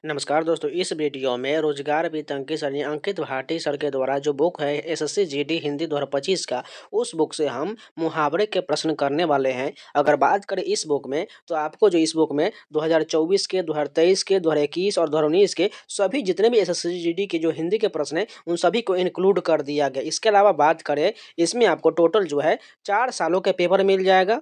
नमस्कार दोस्तों, इस वीडियो में रोजगार वित्त अंकित सर अंकित भाटी सर के द्वारा जो बुक है एसएससी जीडी हिंदी 2025 का, उस बुक से हम मुहावरे के प्रश्न करने वाले हैं। अगर बात करें इस बुक में, तो आपको जो इस बुक में 2024 के, 2023 के, 2021 और 2019 के सभी जितने भी एसएससी जीडी के जो हिंदी के प्रश्न हैं उन सभी को इंक्लूड कर दिया गया। इसके अलावा बात करें, इसमें आपको टोटल जो है 4 सालों के पेपर मिल जाएगा।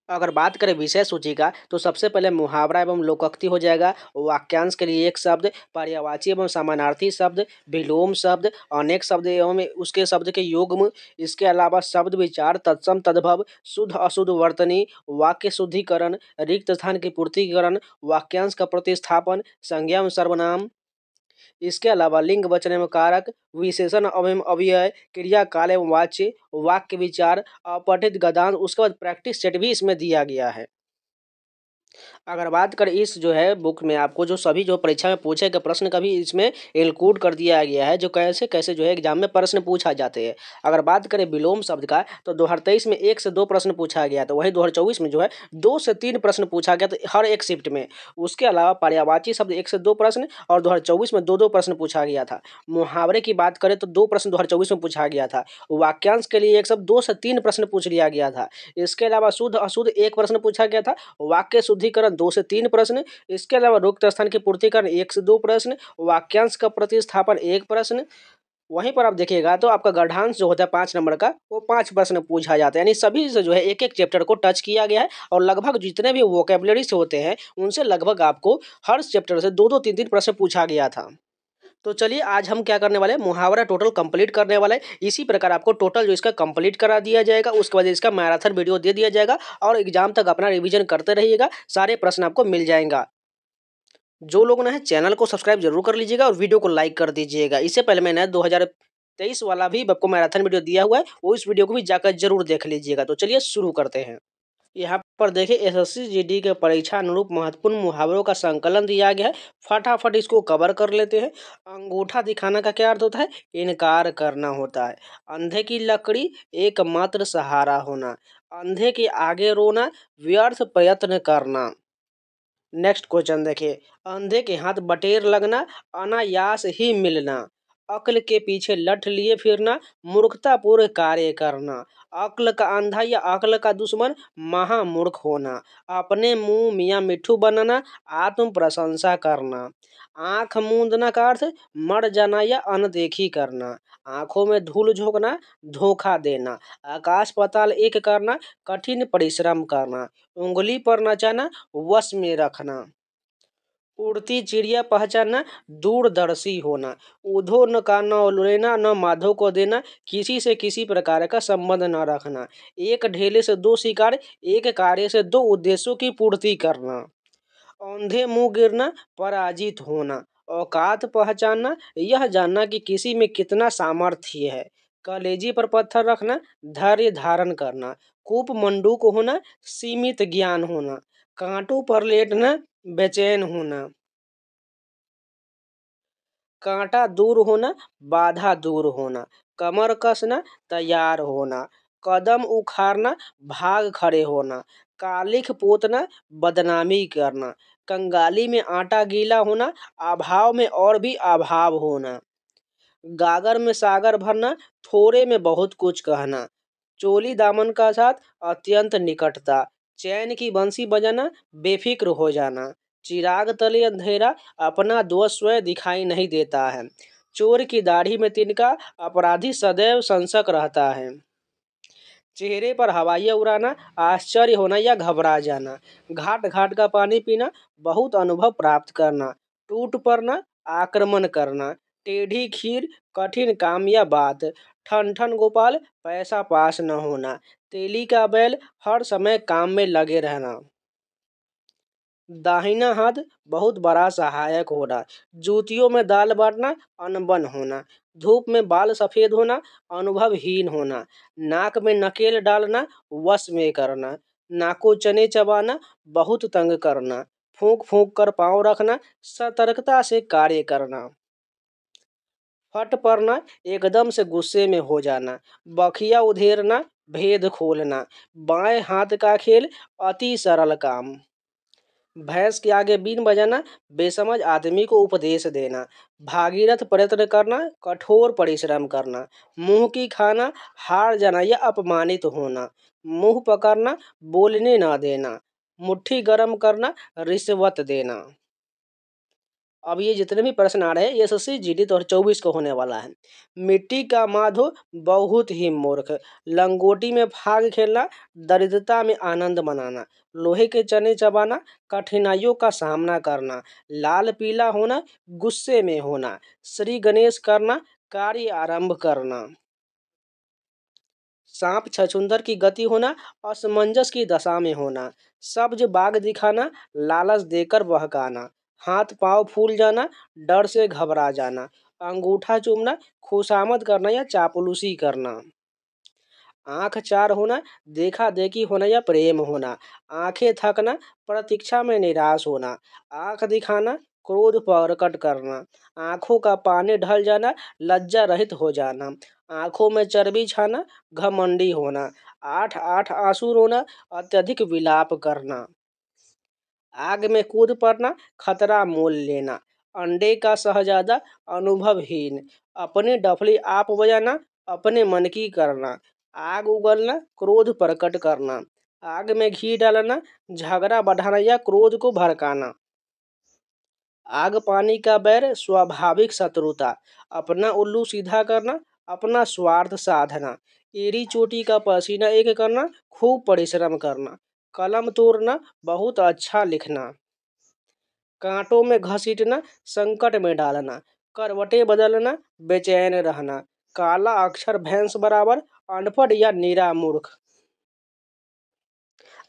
अगर बात करें विषय सूची का, तो सबसे पहले मुहावरा एवं लोकोक्ति हो जाएगा। वाक्यांश के लिए एक शब्द, पर्यायवाची एवं समानार्थी शब्द, विलोम शब्द, अनेक शब्द एवं उसके शब्द के युग्म। इसके अलावा शब्द विचार, तत्सम तद्भव, शुद्ध अशुद्ध वर्तनी, वाक्य शुद्धिकरण, रिक्त स्थान की पूर्तिकरण, वाक्यांश का प्रतिस्थापन, संज्ञा एवं सर्वनाम। इसके अलावा लिंग वचन एवं कारक, विशेषण एवं अव्यय, क्रिया काल एवं वाच्य, वाक्य विचार, अपठित गद्यांश। उसके बाद प्रैक्टिस सेट भी इसमें दिया गया है। अगर बात करें इस जो है बुक में, आपको जो सभी जो परीक्षा में पूछे गए प्रश्न का भी इसमें इंक्लूड कर दिया गया है, जो कैसे कैसे जो है एग्जाम में प्रश्न पूछा जाते हैं। अगर बात करें विलोम शब्द का, तो 2023 में 1 से 2 प्रश्न पूछा गया, तो वही 2024 में जो है 2 से 3 प्रश्न पूछा गया, तो हर एक शिफ्ट में। उसके अलावा पर्यायवाची शब्द 1 से 2 प्रश्न और 2024 में 2-2 प्रश्न पूछा गया था। मुहावरे की बात करें तो 2 प्रश्न 2024 में पूछा गया था। वाक्यांश के लिए एक शब्द 2 से 3 प्रश्न पूछ लिया गया था। इसके अलावा शुद्ध अशुद्ध 1 प्रश्न पूछा गया था। वाक्य शुद्धिकरण 2 से 3 प्रश्न। इसके अलावा रिक्त स्थान की पूर्तिकरण 1 से 2 प्रश्न। वाक्यांश का प्रतिस्थापन 1 प्रश्न। वहीं पर आप देखिएगा तो आपका गढ़ांश जो होता है 5 नंबर का, वो 5 प्रश्न पूछा जाता है। यानी सभी से जो है एक-एक चैप्टर को टच किया गया है, और लगभग जितने भी वोकैबुलरीज होते हैं उनसे लगभग आपको हर चैप्टर से 2-2 3-3 प्रश्न पूछा गया था। तो चलिए आज हम क्या करने वाले हैं, मुहावरा टोटल कंप्लीट करने वाले हैं। इसी प्रकार आपको टोटल जो इसका कंप्लीट करा दिया जाएगा, उसके बाद इसका मैराथन वीडियो दे दिया जाएगा, और एग्जाम तक अपना रिवीजन करते रहिएगा, सारे प्रश्न आपको मिल जाएगा। जो लोग ना है चैनल को सब्सक्राइब जरूर कर लीजिएगा और वीडियो को लाइक कर दीजिएगा। इससे पहले मैंने 2023 वाला भी आपको मैराथन वीडियो दिया हुआ है, वो इस वीडियो को भी जाकर जरूर देख लीजिएगा। तो चलिए शुरू करते हैं। यहाँ पर देखिए एसएससी जीडी के परीक्षा अनुरूप महत्वपूर्ण मुहावरों का संकलन दिया गया है। फटाफट इसको कवर कर लेते हैं। अंगूठा दिखाना का क्या अर्थ होता है? इनकार करना होता है। अंधे की लकड़ी एकमात्र सहारा होना। अंधे के आगे रोना, व्यर्थ प्रयत्न करना। नेक्स्ट क्वेश्चन देखिए, अंधे के हाथ बटेर लगना, अनायास ही मिलना। अक्ल के पीछे लठ लिए फिरना, मूर्खतापूर्ण कार्य करना। अक्ल का अंधा या अक्ल का दुश्मन, महामूर्ख होना। अपने मुंह मियाँ मिट्ठू बनाना, आत्म प्रशंसा करना। आंख मूंदना का अर्थ मर जाना या अनदेखी करना। आंखों में धूल झोंकना, धोखा देना। आकाश पाताल एक करना, कठिन परिश्रम करना। उंगली पर नचाना, वश में रखना। उड़ती चिड़िया पहचानना, दूरदर्शी होना। उधो न का न लेना, न माधो को देना। किसी से किसी प्रकार का संबंध न रखना। एक ढेले से 2 शिकार, एक कार्य से 2 उद्देश्यों की पूर्ति करना। औंधे मुंह गिरना, पराजित होना। औकात पहचानना, यह जानना कि किसी में कितना सामर्थ्य है। कलेजी पर पत्थर रखना, धैर्य धारण करना। कूप मंडूक होना, सीमित ज्ञान होना। कांटों पर लेटना, बेचैन होना। कांटा दूर होना, बाधा दूर होना। कमर कसना, तैयार होना। कदम उखाड़ना, भाग खड़े होना। कालिख पोतना, बदनामी करना। कंगाली में आटा गीला होना, अभाव में और भी अभाव होना। गागर में सागर भरना, थोड़े में बहुत कुछ कहना। चोली दामन का साथ, अत्यंत निकटता। चैन की बंसी बजाना, बेफिक्र हो जाना। चिराग तले अंधेरा, अपना दोष स्वयं दिखाई नहीं देता है। चोर की दाढ़ी में तिनका, अपराधी सदैव संशक रहता है। चेहरे पर हवाइयाँ उड़ाना, आश्चर्य होना या घबरा जाना। घाट घाट का पानी पीना, बहुत अनुभव प्राप्त करना। टूट पड़ना, आक्रमण करना। टेढ़ी खीर, कठिन काम या बात। ठन ठन गोपाल, पैसा पास न होना। तेली का बैल, हर समय काम में लगे रहना। दाहिना हाथ, बहुत बड़ा सहायक होना। जूतियों में दाल बांटना, अनबन होना। धूप में बाल सफेद होना, अनुभवहीन होना। नाक में नकेल डालना, वश में करना। नाको चने चबाना, बहुत तंग करना। फूंक फूंक कर पाँव रखना, सतर्कता से कार्य करना। फट पड़ना, एकदम से गुस्से में हो जाना। बखिया उधेरना, भेद खोलना। बाएं हाथ का खेल, अति सरल काम। भैंस के आगे बीन बजाना, बेसमझ आदमी को उपदेश देना। भागीरथ प्रयत्न करना, कठोर परिश्रम करना। मुंह की खाना, हार जाना या अपमानित होना। मुंह पकड़ना, बोलने ना देना। मुट्ठी गर्म करना, रिश्वत देना। अब ये जितने भी प्रश्न आ रहे हैं ये एसएससी जीडी 2024 को होने वाला है। मिट्टी का माधो, बहुत ही मूर्ख। लंगोटी में भाग खेलना, दरिद्रता में आनंद मनाना। लोहे के चने चबाना, कठिनाइयों का सामना करना। लाल पीला होना, गुस्से में होना। श्री गणेश करना, कार्य आरंभ करना। सांप छछूंदर की गति होना, असमंजस की दशा में होना। सब्ज बाग दिखाना, लालच देकर बहकाना। हाथ पांव फूल जाना, डर से घबरा जाना। अंगूठा चूमना, खुशामद करना या चापलूसी करना। आंख चार होना, देखा देखी होना या प्रेम होना। आंखें थकना, प्रतीक्षा में निराश होना। आंख दिखाना, क्रोध प्रकट करना। आंखों का पानी ढल जाना, लज्जा रहित हो जाना। आंखों में चर्बी छाना, घमंडी होना। आठ आठ आंसू रोना, अत्यधिक विलाप करना। आग में कूद पड़ना, खतरा मोल लेना। अंडे का शहजादा, अनुभवहीन। अपनी डफली आप बजाना, अपने मन की करना। आग उगलना, क्रोध प्रकट करना। आग में घी डालना, झगड़ा बढ़ाना या क्रोध को भड़काना। आग पानी का बैर, स्वाभाविक शत्रुता। अपना उल्लू सीधा करना, अपना स्वार्थ साधना। एड़ी चोटी का पसीना एक करना, खूब परिश्रम करना। कलम तोड़ना, बहुत अच्छा लिखना। कांटों में घसीटना, संकट में डालना। करवटें बदलना, बेचैन रहना। काला अक्षर भैंस बराबर, अनपढ़ या नीरा मूर्ख।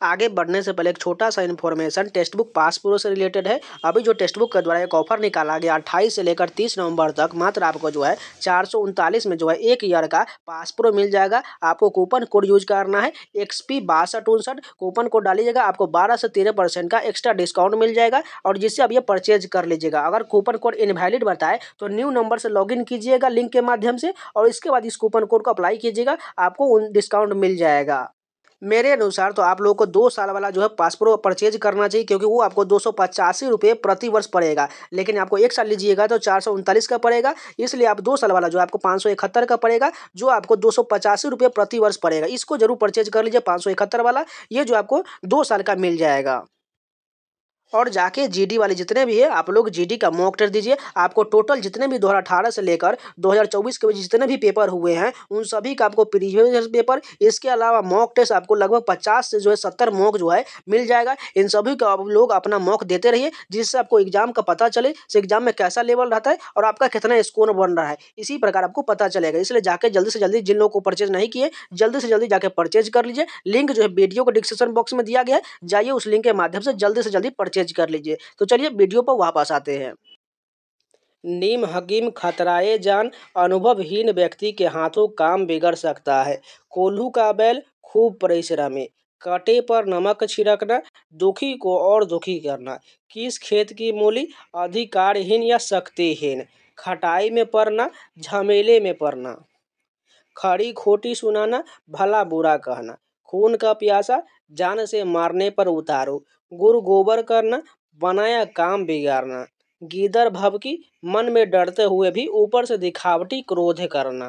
आगे बढ़ने से पहले एक छोटा सा information text book pass pro से रिलेटेड है। अभी जो टेक्स्ट बुक के द्वारा एक ऑफर निकाला गया 28 से लेकर 30 नवंबर तक मात्र आपको जो है 439 में जो है 1 ईयर का पास प्रो मिल जाएगा। आपको कूपन कोड यूज करना है XP 6259, कूपन कोड डालिएगा, आपको 12 से 13% का एक्स्ट्रा डिस्काउंट मिल जाएगा और जिससे आप ये परचेज कर लीजिएगा। अगर कूपन कोड इनवैलिड बताए तो न्यू नंबर से लॉगिन कीजिएगा लिंक के माध्यम से और इसके बाद इस कूपन कोड को अप्लाई कीजिएगा, आपको डिस्काउंट मिल जाएगा। मेरे अनुसार तो आप लोगों को 2 साल वाला जो है पास प्रो परचेज करना चाहिए क्योंकि वो आपको 285 रुपये प्रति वर्ष पड़ेगा, लेकिन आपको 1 साल लीजिएगा तो 439 का पड़ेगा। इसलिए आप 2 साल वाला जो है आपको 571 का पड़ेगा, जो आपको 285 रुपये प्रति वर्ष पड़ेगा। इसको जरूर परचेज कर लीजिए 571 वाला, ये जो आपको 2 साल का मिल जाएगा। और जाके जीडी वाले जितने भी है आप लोग जीडी का मॉक टेस्ट दीजिए। आपको टोटल जितने भी 2018 से लेकर 2024 के जितने भी पेपर हुए हैं उन सभी का आपको प्रीवियस पेपर, इसके अलावा मॉक टेस्ट आपको लगभग 50 से जो है 70 मॉक जो है मिल जाएगा। इन सभी का आप लोग अपना मॉक देते रहिए जिससे आपको एग्जाम का पता चले एग्जाम में कैसा लेवल रहता है और आपका कितना स्कोर बन रहा है, इसी प्रकार आपको पता चलेगा। इसलिए जाके जल्दी से जल्दी, जिन लोगों को परचेज नहीं किए जल्दी से जल्दी जाके परचेज कर लीजिए। लिंक जो है वीडियो को डिस्क्रिप्शन बॉक्स में दिया गया है, जाइए उस लिंक के माध्यम से जल्दी परचेज कर लीजिए। तो चलिए वीडियो पर वापस आते हैं। नीम हकीम खतराए जान, अनुभवहीन व्यक्ति के हाथों काम बिगड़ सकता है। कोल्हू का बैल, खूब परिश्रमी। कांटे पर नमक छिड़कना, दुखी को और दुखी करना। किस खेत की मूली, अधिकारहीन या शक्तिहीन। खटाई में पड़ना, झमेले में पड़ना। खड़ी खोटी सुनाना, भला बुरा कहना। खून का प्यासा, जान से मारने पर उतारो। गुड़ गोबर करना, बनाया काम बिगाड़ना। गीदड़ भभकी, मन में डरते हुए भी ऊपर से दिखावटी क्रोध करना।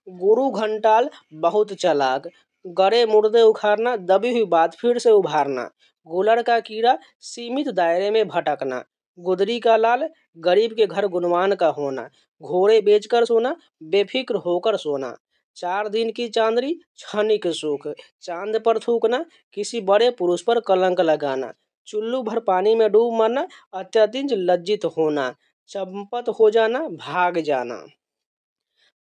गुरु घंटाल, बहुत चालाक। गड़े मुर्दे उखाड़ना, दबी हुई बात फिर से उभारना। गुलड़ का कीड़ा, सीमित दायरे में भटकना। गुदरी का लाल, गरीब के घर गुणवान का होना। घोड़े बेचकर सोना, बेफिक्र होकर सोना। 4 दिन की चांदनी, क्षणिक सुख। चांद पर थूकना, किसी बड़े पुरुष पर कलंक लगाना। चुल्लू भर पानी में डूब मरना, अत्यधिक लज्जित होना। चंपत हो जाना, भाग जाना।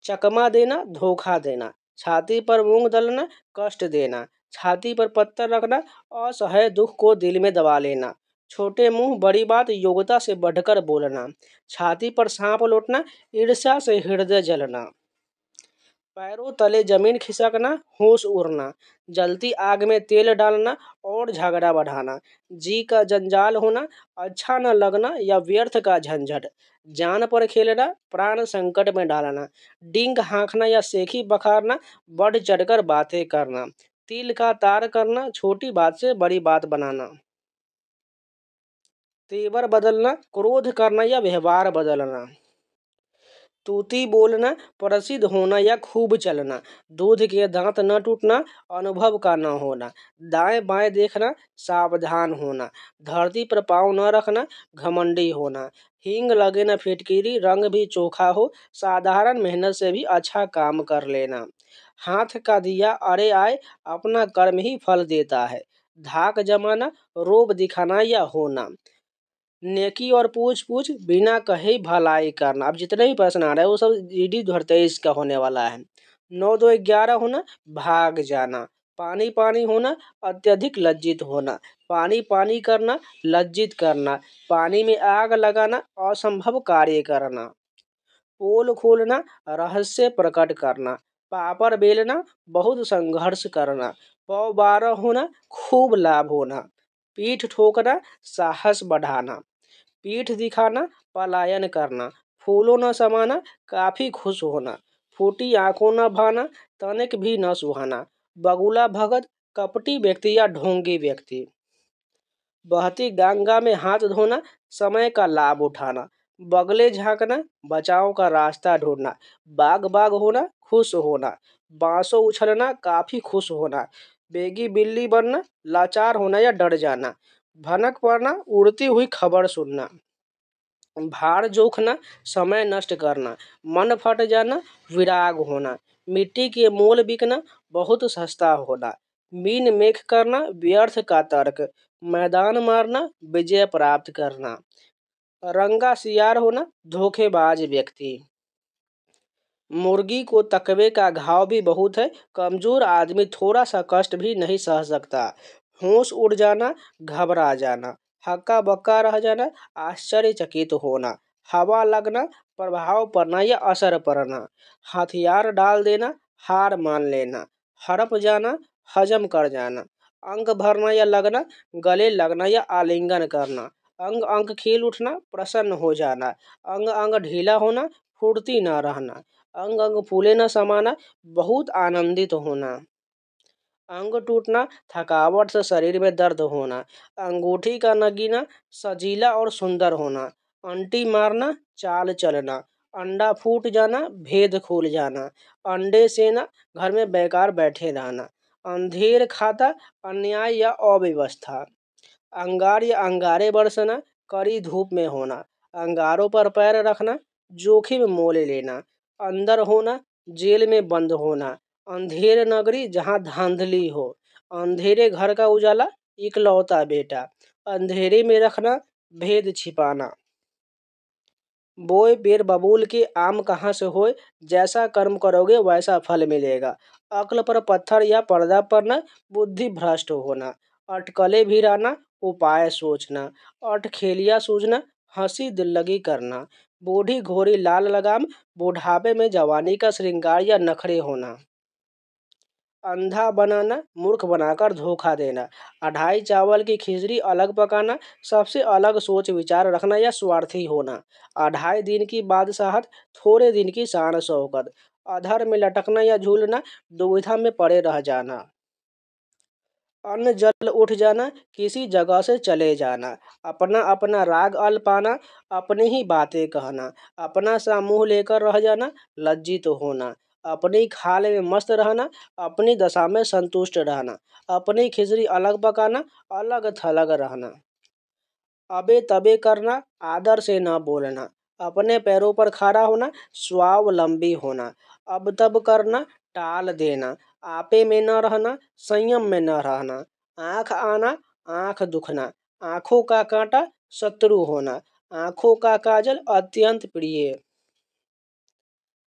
चकमा देना, धोखा देना। छाती पर मूंग दलना, कष्ट देना। छाती पर पत्थर रखना, असहाय दुख को दिल में दबा लेना। छोटे मुंह बड़ी बात, योग्यता से बढ़कर बोलना। छाती पर सांप लौटना, ईर्ष्या से हृदय जलना। पैरों तले जमीन खिसकना, होश उड़ना। जलती आग में तेल डालना और झगड़ा बढ़ाना। जी का जंजाल होना, अच्छा न लगना या व्यर्थ का झंझट। जान पर खेलना, प्राण संकट में डालना। डींग हाँकना या सेखी बखारना, बढ़ चढ़कर बातें करना। तिल का तार करना, छोटी बात से बड़ी बात बनाना। तेवर बदलना, क्रोध करना या व्यवहार बदलना। तूती बोलना, प्रसिद्ध होना या खूब चलना। दूध के दांत न टूटना, अनुभव का न होना। दाएं बाएं देखना, सावधान होना। धरती पर पाँव न रखना, घमंडी होना। हींग लगे न फिटकीरी, रंग भी चोखा हो, साधारण मेहनत से भी अच्छा काम कर लेना। हाथ का दिया अरे आए, अपना कर्म ही फल देता है। धाक जमाना, रोब दिखाना या होना। नेकी और पूछ पूछ, बिना कहे भलाई करना। अब जितने भी प्रश्न आ रहे हैं वो सब GD 2023 का होने वाला है। 9 2 11 होना, भाग जाना। पानी पानी होना, अत्यधिक लज्जित होना। पानी पानी करना, लज्जित करना। पानी में आग लगाना, असंभव कार्य करना। पोल खोलना, रहस्य प्रकट करना। पापड़ बेलना, बहुत संघर्ष करना। पौ 12 होना, खूब लाभ होना। पीठ ठोकना, साहस बढ़ाना। पीठ दिखाना, पलायन करना। फूलों न समाना, काफी खुश होना। फूटी आंखों न भाना, तनिक भी न सुहाना। बगुला भगत, कपटी व्यक्ति या ढोंगी व्यक्ति। बहती गंगा में हाथ धोना, समय का लाभ उठाना। बगले झांकना, बचाव का रास्ता ढूंढना। बाग बाग होना, खुश होना। बांसों उछलना, काफी खुश होना। बेगी बिल्ली बनना, लाचार होना या डर जाना। भनक पड़ना, उड़ती हुई खबर सुनना। भार जोखना, समय नष्ट करना। मन फट जाना, विराग होना। मिट्टी के मोल बिकना, बहुत सस्ता होना। मीन मेख करना, व्यर्थ का तर्क। मैदान मारना, विजय प्राप्त करना। रंगा सियार होना, धोखेबाज व्यक्ति। मुर्गी को तकवे का घाव भी बहुत है, कमजोर आदमी थोड़ा सा कष्ट भी नहीं सह सकता। होश उड़ जाना, घबरा जाना। हक्का बक्का रह जाना, आश्चर्यचकित होना। हवा लगना, प्रभाव पड़ना या असर पड़ना। हथियार डाल देना, हार मान लेना। हड़प जाना, हजम कर जाना। अंग भरना या लगना, गले लगना या आलिंगन करना। अंग अंग खिल उठना, प्रसन्न हो जाना। अंग अंग ढीला होना, फुर्ती न रहना। अंग अंग फूले न समाना, बहुत आनंदित होना। अंग टूटना, थकावट से शरीर में दर्द होना। अंगूठी का नगीना, सजीला और सुंदर होना। अंटी मारना, चाल चलना। अंडा फूट जाना, भेद खुल जाना। अंडे सेना, घर में बेकार बैठे रहना। अंधेर खाता, अन्याय या अव्यवस्था। अंगार या अंगारे बरसना, कड़ी धूप में होना। अंगारों पर पैर रखना, जोखिम मोल लेना। अंदर होना, जेल में बंद होना। अंधेर नगरी, जहां धांधली हो। अंधेरे घर का उजाला, इकलौता बेटा। अंधेरे में रखना, भेद छिपाना। बोए बेर बबूल के, आम कहाँ से होए। जैसा कर्म करोगे वैसा फल मिलेगा। अक्ल पर पत्थर या पर्दा पड़ना, बुद्धि भ्रष्ट होना। अटकले भिड़ाना, उपाय सोचना। अटखेलिया सूझना, हंसी दिल्लगी करना। बूढ़ी घोड़ी लाल लगाम, बुढ़ापे में जवानी का श्रृंगार या नखरे होना। अंधा बनाना, मूर्ख बनाकर धोखा देना। अढ़ाई चावल की खिचड़ी अलग पकाना, सबसे अलग सोच विचार रखना या स्वार्थी होना। अढ़ाई दिन की बादशाहत, थोड़े दिन की शान शौकत। अधर में लटकना या झूलना, दुविधा में पड़े रह जाना। अन्न जल उठ जाना, किसी जगह से चले जाना। अपना अपना राग अल्पाना, अपनी ही बातें कहना। अपना सा मुंह लेकर रह जाना, लज्जित होना। अपनी खाल में मस्त रहना, अपनी दशा में संतुष्ट रहना। अपनी खिचड़ी अलग पकाना, अलग थलग रहना। अबे तबे करना, आदर से न बोलना। अपने पैरों पर खड़ा होना, स्वावलंबी होना। अब तब करना, टाल देना। आपे में न रहना, संयम में न रहना। आंख आना, आंख दुखना। आंखों का कांटा, शत्रु होना। आंखों का काजल, अत्यंत प्रिय।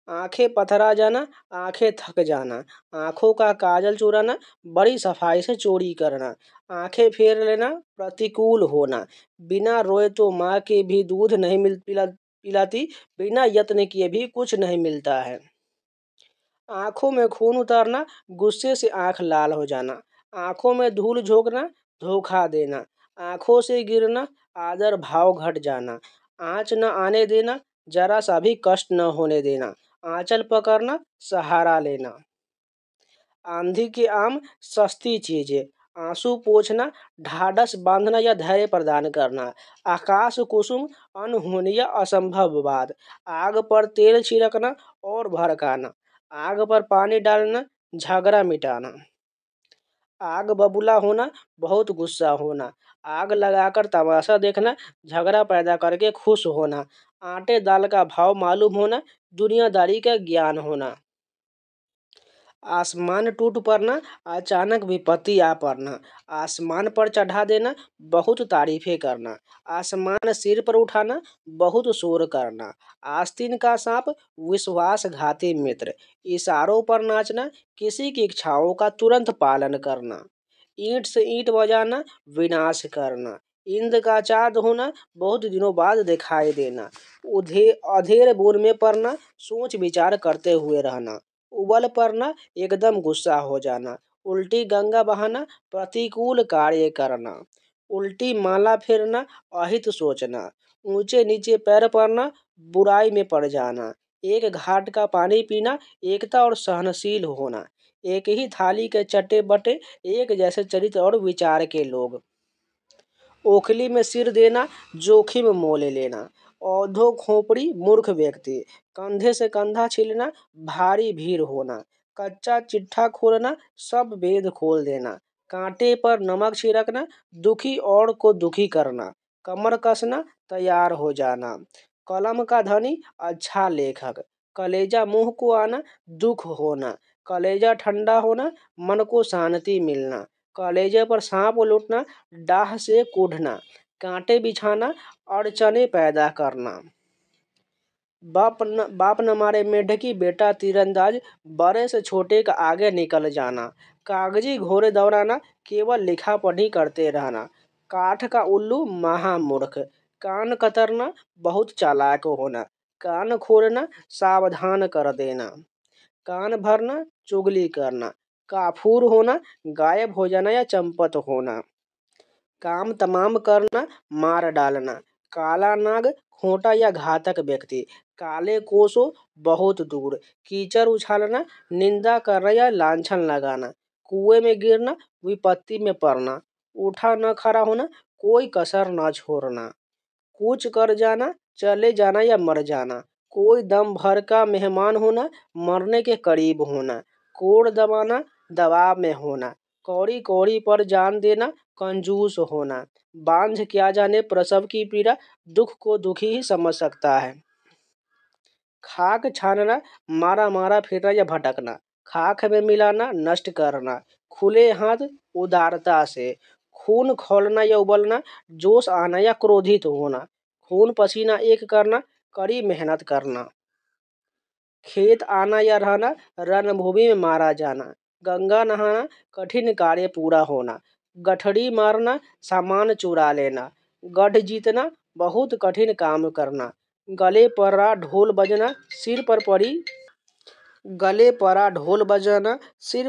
आंखें पथरा जाना, आंखें थक जाना। आंखों का काजल चुराना, बड़ी सफाई से चोरी करना। आंखें फेर लेना, प्रतिकूल होना। बिना रोए तो माँ के भी दूध नहीं पिलाती, बिना यत्न किए भी कुछ नहीं मिलता है। आंखों में खून उतारना, गुस्से से आंख लाल हो जाना। आंखों में धूल झोंकना, धोखा देना। आंखों से गिरना, आदर भाव घट जाना। आंच न आने देना, जरा सा भी कष्ट न होने देना। आंचल पकड़ना, सहारा लेना। आंधी के आम, सस्ती चीजें। आंसू पोंछना, ढाढ़स बांधना या धैर्य प्रदान करना। आकाश कुसुम, अनहोनी या असंभव बात। आग पर तेल छिड़कना और भड़काना। आग पर पानी डालना, झगड़ा मिटाना। आग बबूला होना, बहुत गुस्सा होना। आग लगाकर तमाशा देखना, झगड़ा पैदा करके खुश होना। आटे दाल का भाव मालूम होना, दुनियादारी का ज्ञान होना। आसमान टूट पड़ना, अचानक विपत्ति आ पड़ना। आसमान पर चढ़ा देना, बहुत तारीफें करना। आसमान सिर पर उठाना, बहुत शोर करना। आस्तीन का सांप, विश्वासघाती मित्र। इशारों पर नाचना, किसी की इच्छाओं का तुरंत पालन करना। ईंट से ईंट बजाना, विनाश करना। इंद्र का चाँद होना, बहुत दिनों बाद दिखाई देना। अधेर बुन में पड़ना, सोच विचार करते हुए रहना। उबल पड़ना, एकदम गुस्सा हो जाना। उल्टी गंगा बहाना, प्रतिकूल कार्य करना। उल्टी माला फेरना, अहित सोचना। ऊंचे नीचे पैर पड़ना, बुराई में पड़ जाना। एक घाट का पानी पीना, एकता और सहनशील होना। एक ही थाली के चट्टे बट्टे, एक जैसे चरित्र और विचार के लोग। ओखली में सिर देना, जोखिम मोल लेना। औंधो खोपड़ी, मूर्ख व्यक्ति। कंधे से कंधा छिलना, भारी भीड़ होना। कच्चा चिट्ठा खोलना, सब वेद खोल देना। कांटे पर नमक छिड़कना, दुखी और को दुखी करना। कमर कसना, तैयार हो जाना। कलम का धनी, अच्छा लेखक। कलेजा मुंह को आना, दुख होना। कलेजा ठंडा होना, मन को शांति मिलना। कलेजे पर सांप लुटना, डाह से कूढ़ना। कांटे बिछाना, अड़चने पैदा करना। बाप न मारे मेढकी, बेटा तीरंदाज। बड़े से छोटे का आगे निकल जाना। कागजी घोड़े दौड़ाना, केवल लिखा पढ़ी करते रहना। काठ का उल्लू, महामूर्ख। कान कतरना, बहुत चालाक होना। कान खोलना, सावधान कर देना। कान भरना, चुगली करना। काफूर होना, गायब हो जाना या चंपत होना। काम तमाम करना, मार डालना। काला नाग, खोटा या घातक व्यक्ति। काले कोसों, बहुत दूर। कीचड़ उछालना, निंदा करना या लांछन लगाना। कुएं में गिरना, विपत्ति में पड़ना। उठा न खड़ा होना, कोई कसर न छोड़ना। कूच कर जाना, चले जाना या मर जाना। कोई दम भर का मेहमान होना, मरने के करीब होना। कोड़ दबाना, दबाव में होना। कौड़ी कौड़ी पर जान देना, कंजूस होना। बांझ क्या जाने प्रसव की पीड़ा, दुख को दुखी ही समझ सकता है। खाक छानना, मारा मारा फिरना या भटकना। खाक में मिलाना, नष्ट करना। खुले हाथ, उदारता से। खून खौलना या उबलना, जोश आना या क्रोधित होना। खून पसीना एक करना, कड़ी मेहनत करना। खेत आना या रहना, रणभूमि में मारा जाना। गंगा नहाना, कठिन कार्य पूरा होना। गठड़ी मारना, सामान चुरा लेना। गढ़ जीतना, बहुत कठिन काम करना। गले पड़ा ढोल बजना, सिर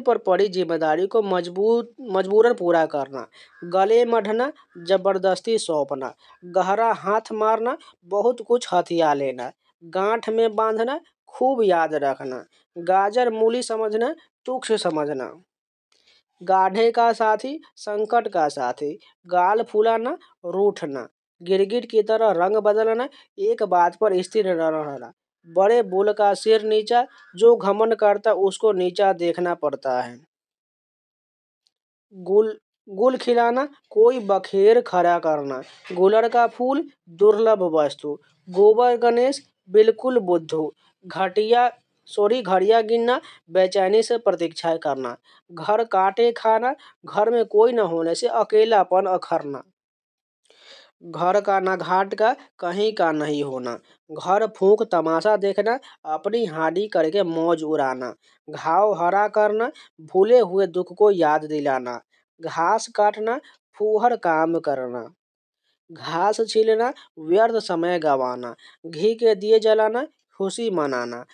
पर पड़ी जिम्मेदारी को मजबूरन पूरा करना। गले मढ़ना, जबरदस्ती सौंपना। गहरा हाथ मारना, बहुत कुछ हथिया लेना। गांठ में बांधना, खूब याद रखना। गाजर मूली समझना, तुक्ष समझना। गाढ़े का साथी, संकट का साथी। गाल फुलाना, रूठना। गिरगिट की तरह रंग बदलना, एक बात पर स्थिर न रहना। बड़े बुल का सिर नीचा, जो घमंड करता उसको नीचा देखना पड़ता है। गुल खिलाना, कोई बखेर खड़ा करना। गुलड़ का फूल, दुर्लभ वस्तु। गोबर गणेश, बिल्कुल बुद्धू। घड़ियां गिनना, बेचैनी से प्रतीक्षा करना। घर काटे खाना, घर में कोई न होने से अकेलापन अखरना। घर का ना घाट का, कहीं का नहीं होना। घर फूंक तमाशा देखना, अपनी हानि करके मौज उड़ाना। घाव हरा करना, भूले हुए दुख को याद दिलाना। घास काटना, फूहड़ काम करना। घास छीलना, व्यर्थ समय गंवाना। घी के दिए जलाना, खुशी मनाना।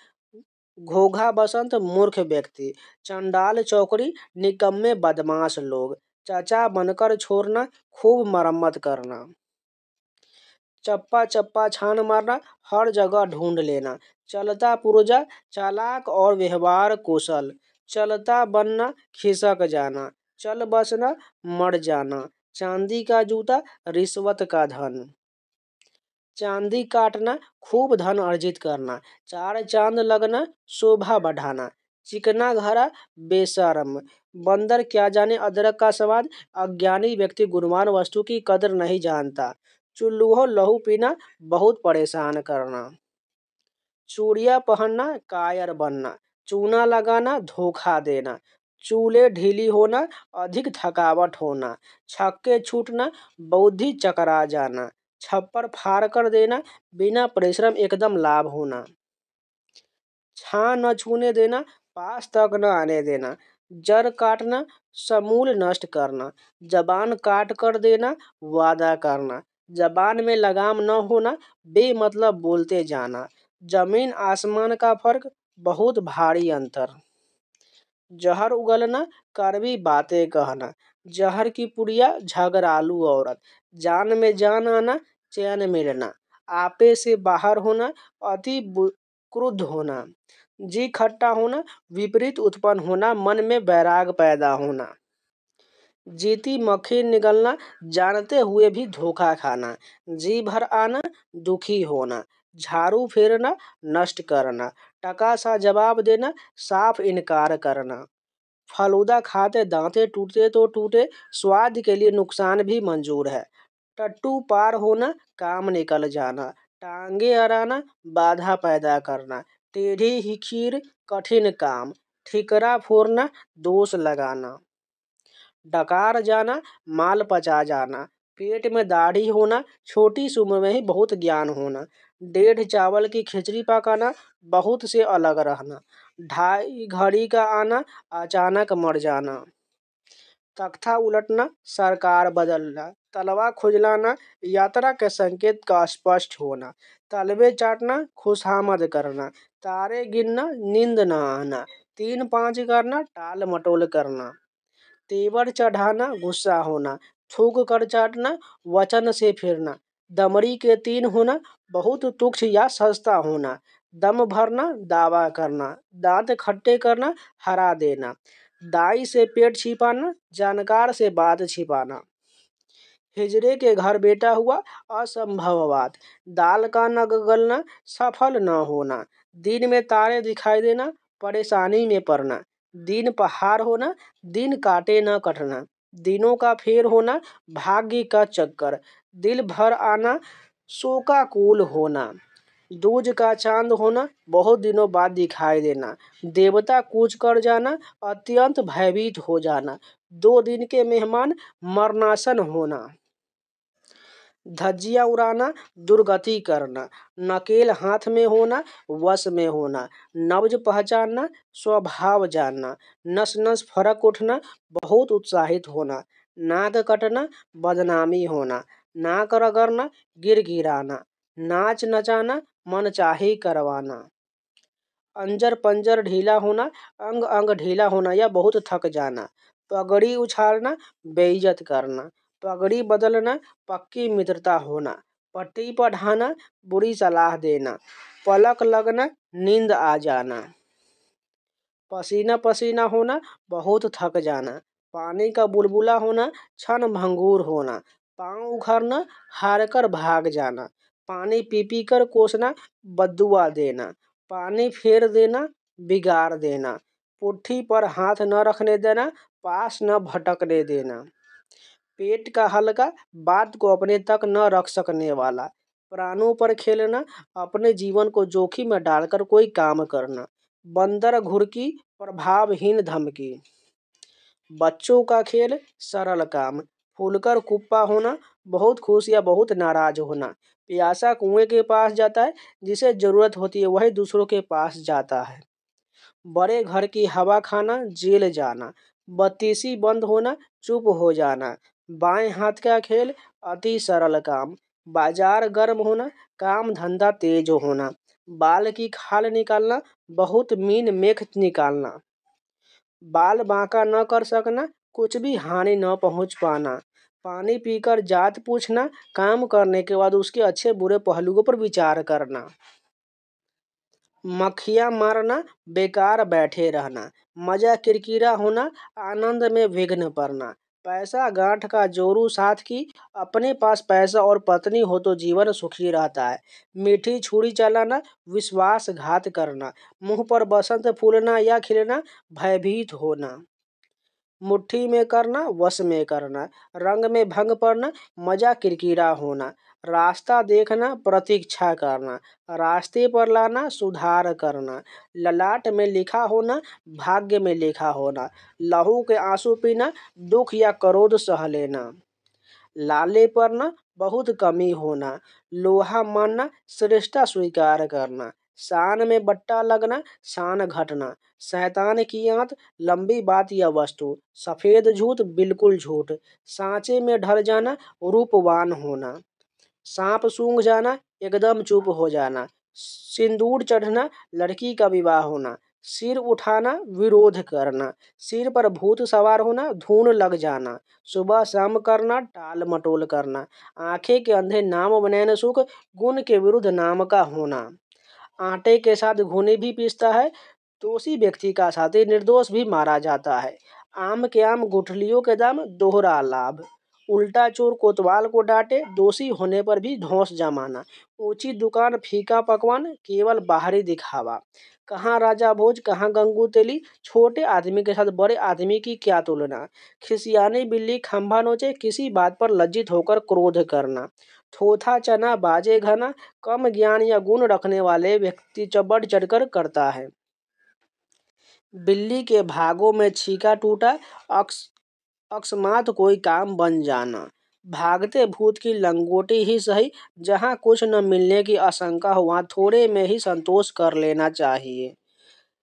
घोघा बसंत, मूर्ख व्यक्ति। चंडाल चौकड़ी, निकम्मे बदमाश लोग। चचा बनकर छोड़ना, खूब मरम्मत करना। चप्पा चप्पा छान मारना, हर जगह ढूंढ लेना। चलता पुर्जा, चालाक और व्यवहार कुशल। चलता बनना, खिसक जाना। चल बसना मर जाना, चांदी का जूता रिश्वत का धन। चांदी काटना खूब धन अर्जित करना, चार चांद लगना शोभा बढ़ाना, चिकना घरा बेशरम, बंदर क्या जाने अदरक का स्वाद, अज्ञानी व्यक्ति गुणवान वस्तु की कदर नहीं जानता, चुल्लूहो लहू पीना बहुत परेशान करना, चूड़ियां पहनना कायर बनना, चूना लगाना धोखा देना, चूले ढीली होना अधिक थकावट होना, छक्के छूटना बुद्धि चकरा जाना, छप्पर फाड़ कर देना बिना परिश्रम एकदम लाभ होना, छां न छूने देना पास तक न आने देना, जड़ काटना समूल नष्ट करना, जबान काट कर देना वादा करना, जबान में लगाम न होना बेमतलब बोलते जाना, जमीन आसमान का फर्क बहुत भारी अंतर, जहर उगलना कड़वी बातें कहना, जहर की पुड़िया झगड़ालू औरत, जान में जान आना चैन मिलना, आपे से बाहर होना अति क्रुद्ध होना, जी खट्टा होना विपरीत उत्पन्न होना मन में वैराग पैदा होना, जीती मक्खी निगलना जानते हुए भी धोखा खाना, जी भर आना दुखी होना, झाड़ू फेरना नष्ट करना, टका सा जवाब देना साफ इनकार करना, फालूदा खाते दांते टूटते तो टूटे स्वाद के लिए नुकसान भी मंजूर है, टट्टू पार होना काम निकल जाना, टांगे अड़ाना बाधा पैदा करना, टेढ़ी ही खीर कठिन काम, ठिकरा फोड़ना दोष लगाना, डकार जाना माल पचा जाना, पेट में दाढ़ी होना छोटी सी उम्र में ही बहुत ज्ञान होना, डेढ़ चावल की खिचड़ी पकाना बहुत से अलग रहना, ढाई घड़ी का आना अचानक मर जाना, तख्ता उलटना सरकार बदलना, तलवा खुजलाना यात्रा के संकेत का स्पष्ट होना, तलवे चाटना खुशामद करना, तारे गिनना नींद न आना, 3 5 करना टाल मटोल करना, तेवर चढ़ाना गुस्सा होना, थूक कर चाटना वचन से फिरना, दमड़ी के 3 होना बहुत तुच्छ या सस्ता होना, दम भरना दावा करना, दांत खट्टे करना हरा देना, दाई से पेट छिपाना जानकार से बात छिपाना, हिजड़े के घर बेटा हुआ असंभव बात, दाल का न गलना सफल न होना, दिन में तारे दिखाई देना परेशानी में पड़ना, दिन पहाड़ होना दिन काटे न कटना, दिनों का फेर होना भाग्य का चक्कर, दिल भर आना शोकाकुल होना, दूज का चांद होना बहुत दिनों बाद दिखाई देना, देवता कूच कर जाना अत्यंत भयभीत हो जाना, 2 दिन के मेहमान मरणासन होना, धज्जियां उड़ाना दुर्गति करना, नकेल हाथ में होना वश में होना, नब्ज पहचानना स्वभाव जानना, नस नस फरक उठना बहुत उत्साहित होना, नाक कटना बदनामी होना, नाक रगड़ना गिड़गिड़ाना, नाच नचाना मनचाही करवाना, अंजर पंजर ढीला होना अंग अंग ढीला होना या बहुत थक जाना, पगड़ी उछालना बेइज्जत करना, पगड़ी बदलना पक्की मित्रता होना, पट्टी पढ़ाना बुरी सलाह देना, पलक लगना नींद आ जाना, पसीना पसीना होना बहुत थक जाना, पानी का बुलबुला होना क्षण भंगुर होना, पाँव उखड़ना हार कर भाग जाना, पानी पी पी कर कोसना बद्दुआ देना, पानी फेर देना बिगाड़ देना, पुट्ठी पर हाथ न रखने देना पास न भटकने देना, पेट का हल्का बात को अपने तक न रख सकने वाला, प्राणों पर खेलना अपने जीवन को जोखिम में डालकर कोई काम करना, बंदर घुरकी प्रभावहीन धमकी, बच्चों का खेल सरल काम, फूलकर कुप्पा होना बहुत खुश या बहुत नाराज होना, प्यासा कुएं के पास जाता है जिसे जरूरत होती है वही दूसरों के पास जाता है, बड़े घर की हवा खाना जेल जाना, बत्तीसी बंद होना चुप हो जाना, बाएं हाथ का खेल अति सरल काम, बाजार गर्म होना काम धंधा तेज होना, बाल की खाल निकालना बहुत मीन मेख निकालना, बाल बांका न कर सकना कुछ भी हानि न पहुंच पाना, पानी पीकर जात पूछना काम करने के बाद उसके अच्छे बुरे पहलुओं पर विचार करना, मक्खियाँ मारना, बेकार बैठे रहना, मजा किरकिरा होना, आनंद में विघ्न पड़ना, पैसा गांठ का जोरू साथ की, अपने पास पैसा और पत्नी हो तो जीवन सुखी रहता है, मीठी छुरी चलाना, विश्वासघात करना, मुंह पर बसंत फूलना या खिलना, भयभीत होना, मुट्ठी में करना, वश में करना, रंग में भंग पड़ना, मजा किरकिरा होना, रास्ता देखना, प्रतीक्षा करना, रास्ते पर लाना, सुधार करना, ललाट में लिखा होना, भाग्य में लिखा होना, लहू के आंसू पीना, दुख या क्रोध सह लेना, लाले पड़ना, बहुत कमी होना, लोहा मानना, श्रेष्ठता स्वीकार करना, शान में बट्टा लगना, शान घटना, शैतान की आंत, लंबी बात या वस्तु, सफेद झूठ, बिल्कुल झूठ, सांचे में ढल जाना, रूपवान होना, सांप सूंघ जाना, एकदम चुप हो जाना, सिंदूर चढ़ना, लड़की का विवाह होना, सिर उठाना, विरोध करना, सिर पर भूत सवार होना, धून लग जाना, सुबह शाम करना, टाल मटोल करना, आंखें के अंधे नाम बनैन सुख, गुण के विरुद्ध नाम का होना, आटे के साथ घुने भी पीसता है, दोषी व्यक्ति का साथी निर्दोष भी मारा जाता है, आम के आम गुठलियों के दाम, दोहरा लाभ, उल्टा चोर कोतवाल को डांटे, दोषी होने पर भी धौंस जमाना, ऊंची दुकान फीका पकवान, केवल बाहरी दिखावा, कहाँ राजा भोज कहाँ गंगू तेली, छोटे आदमी के साथ बड़े आदमी की क्या तुलना, खिसियानी बिल्ली खंभा नोचे, किसी बात पर लज्जित होकर क्रोध करना, थोथा चना बाजे घना, कम ज्ञान या गुण रखने वाले व्यक्ति बढ़ चढ़कर करता है, बिल्ली के भागों में छीका टूटा, अक्स अकस्मात कोई काम बन जाना, भागते भूत की लंगोटी ही सही, जहां कुछ न मिलने की आशंका हो वहां थोड़े में ही संतोष कर लेना चाहिए,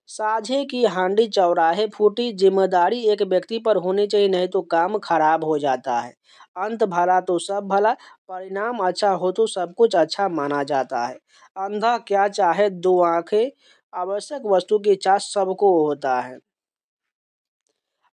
साझे की हांडी चौराहे फूटी, जिम्मेदारी एक व्यक्ति पर होनी चाहिए नहीं तो काम खराब हो जाता है, अंत भला तो सब भला, परिणाम अच्छा हो तो सब कुछ अच्छा माना जाता है, अंधा क्या चाहे दो आंखें, आवश्यक वस्तु की इच्छा सबको होता है,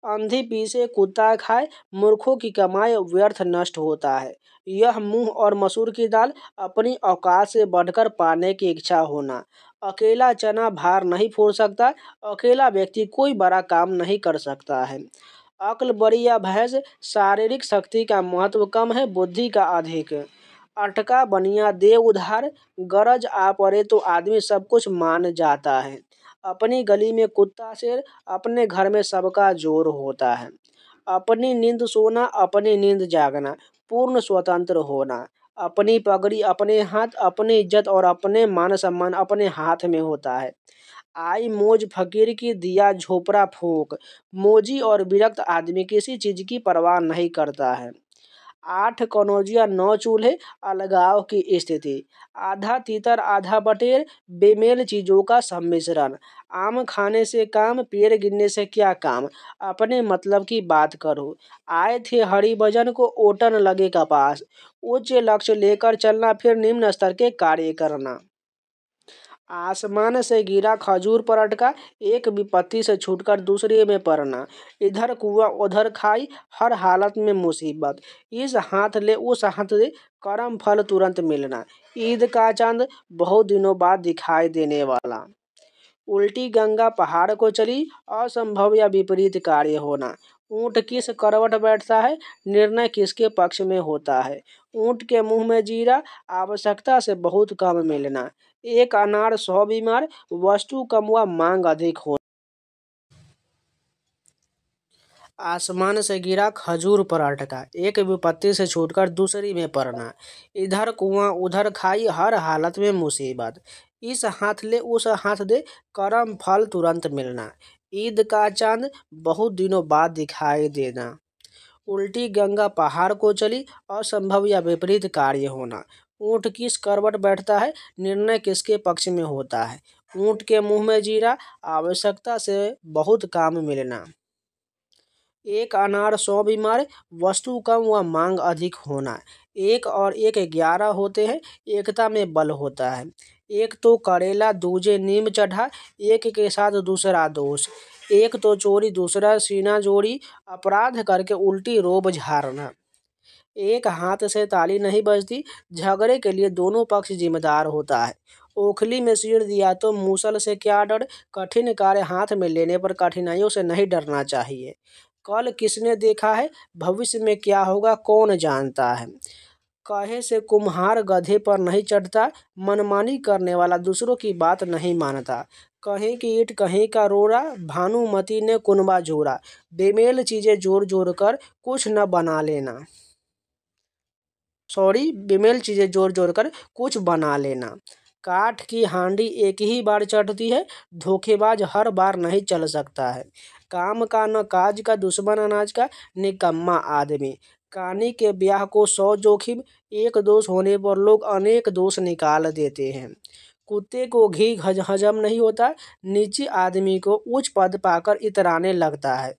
अंधी पीसे कुत्ता खाए, मूर्खों की कमाई व्यर्थ नष्ट होता है, यह मूंग और मसूर की दाल, अपनी औकात से बढ़कर पाने की इच्छा होना, अकेला चना भार नहीं फोड़ सकता, अकेला व्यक्ति कोई बड़ा काम नहीं कर सकता है, अक्ल बड़ी या भैंस, शारीरिक शक्ति का महत्व कम है, बुद्धि का अधिक, अटका बनिया दे उधार, गरज आ पड़े तो आदमी सब कुछ मान जाता है, अपनी गली में कुत्ता शेर, अपने घर में सबका जोर होता है, अपनी नींद सोना, अपनी नींद जागना, पूर्ण स्वतंत्र होना, अपनी पगड़ी अपने हाथ, अपनी इज्जत और अपने मान सम्मान अपने हाथ में होता है, आई मौज फकीर की दिया झोपड़ा फूंक, मोजी और विरक्त आदमी किसी चीज की परवाह नहीं करता है, आठ कनौजिया नौ चूल्हे, अलगाव की स्थिति, आधा तीतर आधा बटेर, बेमेल चीजों का सम्मिश्रण, आम खाने से काम, पेड़ गिनने से क्या काम, अपने मतलब की बात करो, आए थे हरिभजन को ओटन लगे कपास, उच्च लक्ष्य लेकर चलना फिर निम्न स्तर के कार्य करना, आसमान से गिरा खजूर पर अटका, एक विपत्ति से छूटकर दूसरे में पड़ना, इधर कुआं उधर खाई, हर हालत में मुसीबत, इस हाथ ले उस हाथ दे, करम फल तुरंत मिलना, ईद का चांद बहुत दिनों बाद दिखाई देने वाला, उल्टी गंगा पहाड़ को चली, असंभव या विपरीत कार्य होना, ऊंट किस करवट बैठता है, निर्णय किसके पक्ष में होता है, ऊंट के मुंह में जीरा, आवश्यकता से बहुत कम मिलना, एक अनार 100 बीमार, वस्तु कम व मांग अधिक हो, आसमान से गिरा खजूर पर अटका, एक विपत्ति से छूटकर दूसरी में पड़ना, इधर कुआं उधर खाई, हर हालत में मुसीबत, इस हाथ ले उस हाथ दे, करम फल तुरंत मिलना, ईद का चांद बहुत दिनों बाद दिखाई देना, उल्टी गंगा पहाड़ को चली, असंभव या विपरीत कार्य होना, ऊंट किस करवट बैठता है, निर्णय किसके पक्ष में होता है, ऊंट के मुंह में जीरा, आवश्यकता से बहुत काम मिलना, एक अनार 100 बीमार, वस्तु कम व मांग अधिक होना, एक और एक 11 होते हैं, एकता में बल होता है, एक तो करेला दूजे नीम चढ़ा, एक के साथ दूसरा दोष, एक तो चोरी दूसरा सीना जोड़ी, अपराध करके उल्टी रोब झाड़ना, एक हाथ से ताली नहीं बजती, झगड़े के लिए दोनों पक्ष जिम्मेदार होता है, ओखली में सीड़ दिया तो मूसल से क्या डर, कठिन कार्य हाथ में लेने पर कठिनाइयों से नहीं डरना चाहिए। कल किसने देखा है, भविष्य में क्या होगा कौन जानता है। कहे से कुम्हार गधे पर नहीं चढ़ता, मनमानी करने वाला दूसरों की बात नहीं मानता। कहीं की ईंट कहीं का रोड़ा, भानुमति ने कुनबा जोड़ा। बेमेल चीजें जोड़ जोड़ कर कुछ न बना लेना। बेमेल चीजें जोड़ जोड़ कर कुछ बना लेना। काठ की हांडी एक ही बार चढ़ती है, धोखेबाज हर बार नहीं चल सकता है। काम का न काज का, दुश्मन अनाज का, निकम्मा आदमी। कानी के ब्याह को 100 जोखिम, एक दोष होने पर लोग अनेक दोष निकाल देते हैं। कुत्ते को घी हजम नहीं होता, नीची आदमी को उच्च पद पाकर इतराने लगता है।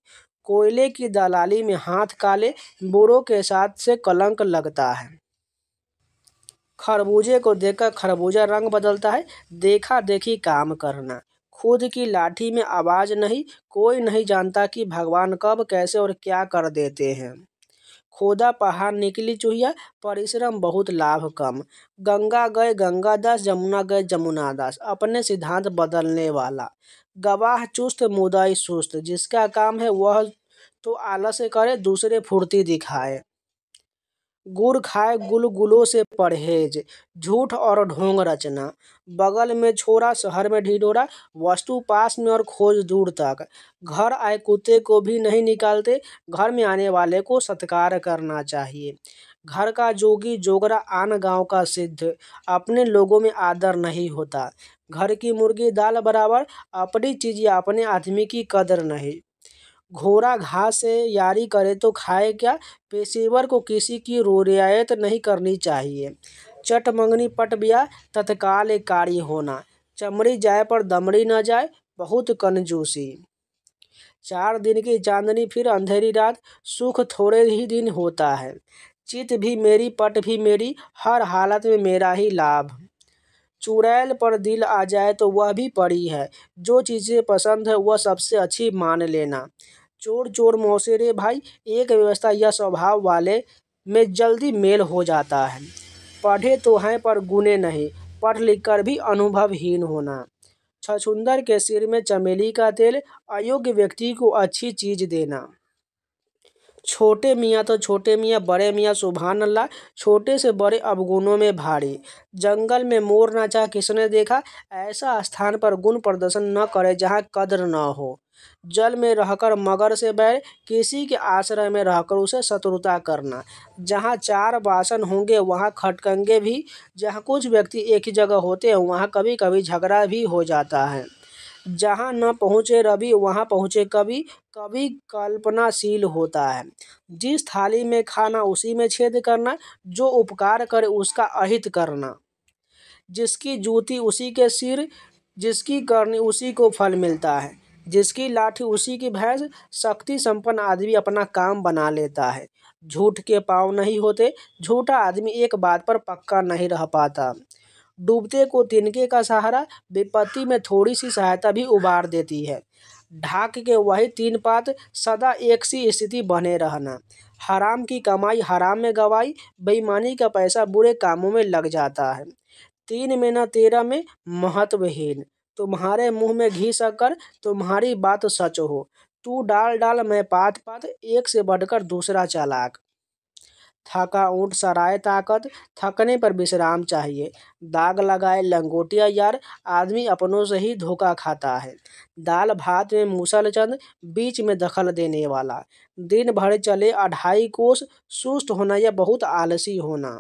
कोयले की दलाली में हाथ काले, बुरों के साथ से कलंक लगता है। खरबूजे को देखकर खरबूजा रंग बदलता है, देखा देखी काम करना। खुद की लाठी में आवाज नहीं, कोई नहीं जानता कि भगवान कब कैसे और क्या कर देते हैं। खोदा पहाड़ निकली चुहिया, परिश्रम बहुत लाभ कम। गंगा गए गंगादास, जमुना गए जमुनादास, अपने सिद्धांत बदलने वाला। गवाह चुस्त मुदई सुस्त, जिसका काम है वह तो आलस करे, दूसरे फुर्ती दिखाए। गुड़ खाए गुलगुलों से परहेज, झूठ और ढोंग रचना। बगल में छोरा शहर में ढिढोरा, वस्तु पास में और खोज दूर तक। घर आए कुत्ते को भी नहीं निकालते, घर में आने वाले को सत्कार करना चाहिए। घर का जोगी जोगरा आन गांव का सिद्ध, अपने लोगों में आदर नहीं होता। घर की मुर्गी दाल बराबर, अपनी चीज या अपने आदमी की कदर नहीं। घोड़ा घास से यारी करे तो खाए क्या, पेशेवर को किसी की रियायत नहीं करनी चाहिए। चट मंगनी पट ब्याह, तत्काल एक कार्य होना। चमड़ी जाए पर दमड़ी न जाए, बहुत कंजूसी। 4 दिन की चांदनी फिर अंधेरी रात, सुख थोड़े ही दिन होता है। चित भी मेरी पट भी मेरी, हर हालत में मेरा ही लाभ। चुड़ैल पर दिल आ जाए तो वह भी परी है, जो चीज़ें पसंद है वह सबसे अच्छी मान लेना। चोर चोर मौसेरे भाई, एक व्यवस्था या स्वभाव वाले में जल्दी मेल हो जाता है। पढ़े तो हैं पर गुने नहीं, पढ़ लिख कर भी अनुभवहीन होना। छछूंदर के सिर में चमेली का तेल, अयोग्य व्यक्ति को अच्छी चीज देना। छोटे मियाँ तो छोटे मियाँ, बड़े मियाँ सुभान अल्लाह, छोटे से बड़े अवगुणों में भारी। जंगल में मोर नाचा किसने देखा, ऐसा स्थान पर गुण प्रदर्शन न करे जहाँ कद्र न हो। जल में रहकर मगर से बैर, किसी के आश्रय में रहकर उसे शत्रुता करना। जहाँ 4 बासन होंगे वहाँ खटकंगे भी, जहाँ कुछ व्यक्ति एक ही जगह होते हैं वहाँ कभी कभी झगड़ा भी हो जाता है। जहाँ न पहुँचे रवि वहाँ पहुँचे कवि, कवि कल्पनाशील होता है। जिस थाली में खाना उसी में छेद करना, जो उपकार करे उसका अहित करना। जिसकी जूती उसी के सिर, जिसकी करनी उसी को फल मिलता है। जिसकी लाठी उसी की भैंस, शक्ति संपन्न आदमी अपना काम बना लेता है। झूठ के पाँव नहीं होते, झूठा आदमी एक बात पर पक्का नहीं रह पाता। डूबते को तिनके का सहारा, विपत्ति में थोड़ी सी सहायता भी उबार देती है। ढाक के वही 3 पात, सदा एक सी स्थिति बने रहना। हराम की कमाई हराम में गवाई, बेईमानी का पैसा बुरे कामों में लग जाता है। 3 में न 13 में महत्वहीन, तुम्हारे मुंह में घी शक्कर, तुम्हारी बात सच हो। तू डाल डाल मैं पात पात, एक से बढ़कर दूसरा चालाक। थका ऊँट सराय ताकत, थकने पर विश्राम चाहिए। दाग लगाए लंगोटिया यार, आदमी अपनों से ही धोखा खाता है। दाल भात में मूसल चंद, बीच में दखल देने वाला। दिन भर चले 2.5 कोस, सुस्त होना या बहुत आलसी होना।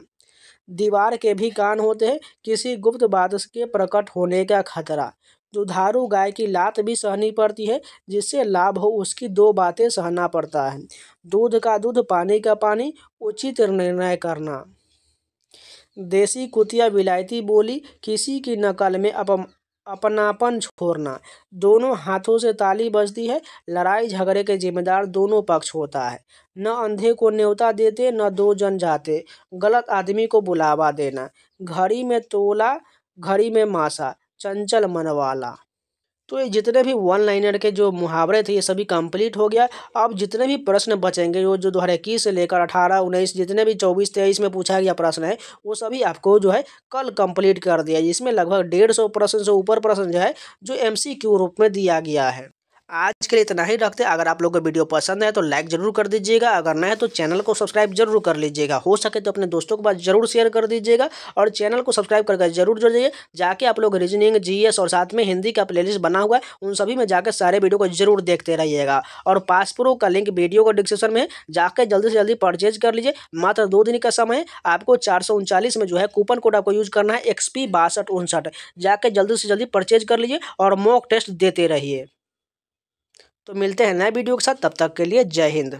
दीवार के भी कान होते हैं, किसी गुप्त बात के प्रकट होने का खतरा। दुधारू गाय की लात भी सहनी पड़ती है, जिससे लाभ हो उसकी 2 बातें सहना पड़ता है। दूध का दूध, पानी का पानी, उचित निर्णय करना। देसी कुतिया विलायती बोली, किसी की नकल में अपनापन छोड़ना। दोनों हाथों से ताली बजती है, लड़ाई झगड़े के जिम्मेदार दोनों पक्ष होता है। न अंधे को न्योता देते न 2 जन जाते, गलत आदमी को बुलावा देना। घड़ी में तोला घड़ी में मासा, चंचल मन वाला। तो ये जितने भी वन लाइनर के जो मुहावरे थे ये सभी कंप्लीट हो गया। अब जितने भी प्रश्न बचेंगे जो 2021 से लेकर 18, 19 जितने भी 24, 23 में पूछा गया प्रश्न है वो सभी आपको जो है कल कंप्लीट कर दिया, जिसमें लगभग 150 प्रश्न से ऊपर प्रश्न जो है जो MCQ रूप में दिया गया है। आज के लिए इतना ही रखते हैं। अगर आप लोगों को वीडियो पसंद है तो लाइक जरूर कर दीजिएगा, अगर नया है तो चैनल को सब्सक्राइब जरूर कर लीजिएगा, हो सके तो अपने दोस्तों के पास जरूर शेयर कर दीजिएगा और चैनल को सब्सक्राइब करके जरूर जुड़िए। जाके आप लोग रीजनिंग, GS और साथ में हिंदी का प्लेलिस्ट बना हुआ है उन सभी में जाकर सारे वीडियो को जरूर देखते रहिएगा। और पास प्रो का लिंक वीडियो को डिस्क्रिप्शन में है, जाकर जल्दी से जल्दी परचेज कर लीजिए। मात्र 2 दिन का समय है, आपको 439 में जो है कूपन कोड आपको यूज करना है XP6259। जाकर जल्दी से जल्दी परचेज कर लीजिए और मॉक टेस्ट देते रहिए। तो मिलते हैं नए वीडियो के साथ, तब तक के लिए जय हिंद।